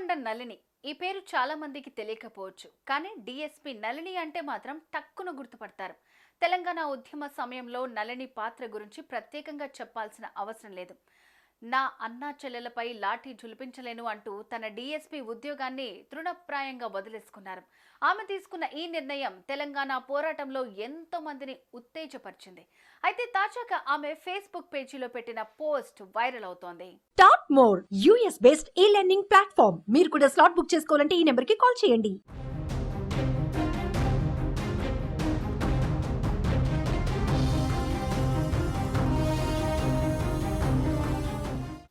కొండ నళిని ఈ పేరు చాలా మందికి తెలియకపోవచ్చు. కానీ డిఎస్పీ నళిని అంటే మాత్రం టక్కున గుర్తుపడతారు. తెలంగాణ ఉద్యమ సమయంలో నళిని పాత్ర గురించి ప్రత్యేకంగా చెప్పాల్సిన అవసరం లేదు. నా అన్నా చెల్లెలపై లాఠీ జులిపించలేను అంటూ తన డిఎస్పీ ఉద్యోగాన్ని తృణప్రాయంగా వదిలేసుకున్నారు. ఆమె తీసుకున్న ఈ నిర్ణయం తెలంగాణ పోరాటంలో ఎంతో మందిని ఉత్తేజపరిచింది. అయితే తాజాగా ఆమె ఫేస్బుక్ పేజీలో పెట్టిన పోస్ట్ వైరల్ అవుతోంది. టాప్ మోర్ యూఎస్ బేస్డ్ ఈ లెర్నింగ్ ప్లాట్ఫామ్. మీరు కూడా స్లాట్ బుక్ చేసుకోవాలంటే ఈ నెంబర్కి కాల్ చేయండి.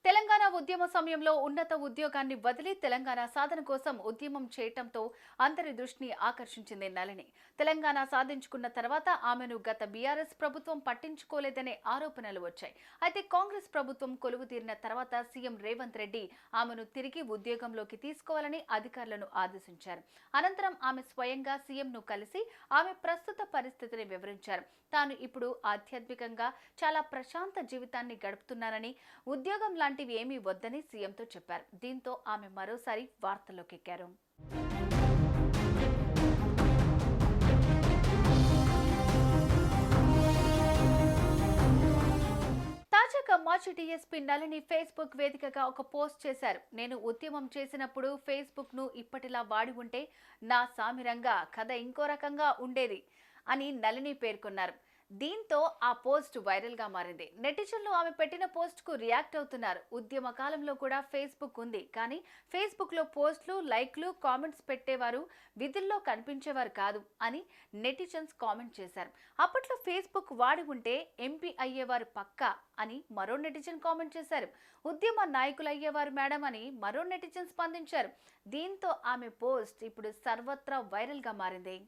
తెలంగాణ ఉద్యమ సమయంలో ఉన్నత ఉద్యోగాన్ని వదిలి తెలంగాణ సాధన కోసం ఉద్యమం చేయటంతో అందరి దృష్టిని ఆకర్షించింది నళిని. తెలంగాణ సాధించుకున్న తర్వాత ఆమెను గత బీఆర్ఎస్ ప్రభుత్వం పట్టించుకోలేదనే ఆరోపణలు వచ్చాయి. అయితే కాంగ్రెస్ ప్రభుత్వం కొలువు తీరిన తర్వాత సీఎం రేవంత్ రెడ్డి ఆమెను తిరిగి ఉద్యోగంలోకి తీసుకోవాలని అధికారులను ఆదేశించారు. అనంతరం ఆమె స్వయంగా సీఎంను కలిసి ఆమె ప్రస్తుత పరిస్థితిని వివరించారు. తాను ఇప్పుడు ఆధ్యాత్మికంగా చాలా ప్రశాంత జీవితాన్ని గడుపుతున్నానని, ఉద్యోగం లాంటివి ఏమీ వద్దని సీఎంతో చెప్పారు. దీంతో ఆమె మరోసారి వార్తల్లోకి ఎక్కారు. తాజాగా మాజీ డీఎస్పీ నళిని ఫేస్బుక్ వేదికగా ఒక పోస్ట్ చేశారు. నేను ఉద్యమం చేసినప్పుడు ఫేస్బుక్ ను ఇప్పటిలా వాడి ఉంటే నా సామిరంగా కథ ఇంకో రకంగా ఉండేది అని నళిని పేర్కొన్నారు. దీంతో ఆ పోస్ట్ వైరల్ గా మారింది. నెటిజన్లు ఆమె పెట్టిన పోస్ట్ కు రియాక్ట్ అవుతున్నారు. ఉద్యమ కాలంలో కూడా ఫేస్బుక్ ఉంది, కానీ ఫేస్బుక్ లో పోస్టులు, లైక్లు, కామెంట్స్ పెట్టేవారు విధుల్లో కనిపించేవారు కాదు అని నెటిజన్స్ కామెంట్ చేశారు. అప్పట్లో ఫేస్బుక్ వాడి ఉంటే ఎంపీ అయ్యేవారు పక్కా అని మరో నెటిజన్ కామెంట్ చేశారు. ఉద్యమ నాయకులు అయ్యేవారు మేడం అని మరో నెటిజన్ స్పందించారు. దీంతో ఆమె పోస్ట్ ఇప్పుడు సర్వత్రా వైరల్ గా మారింది.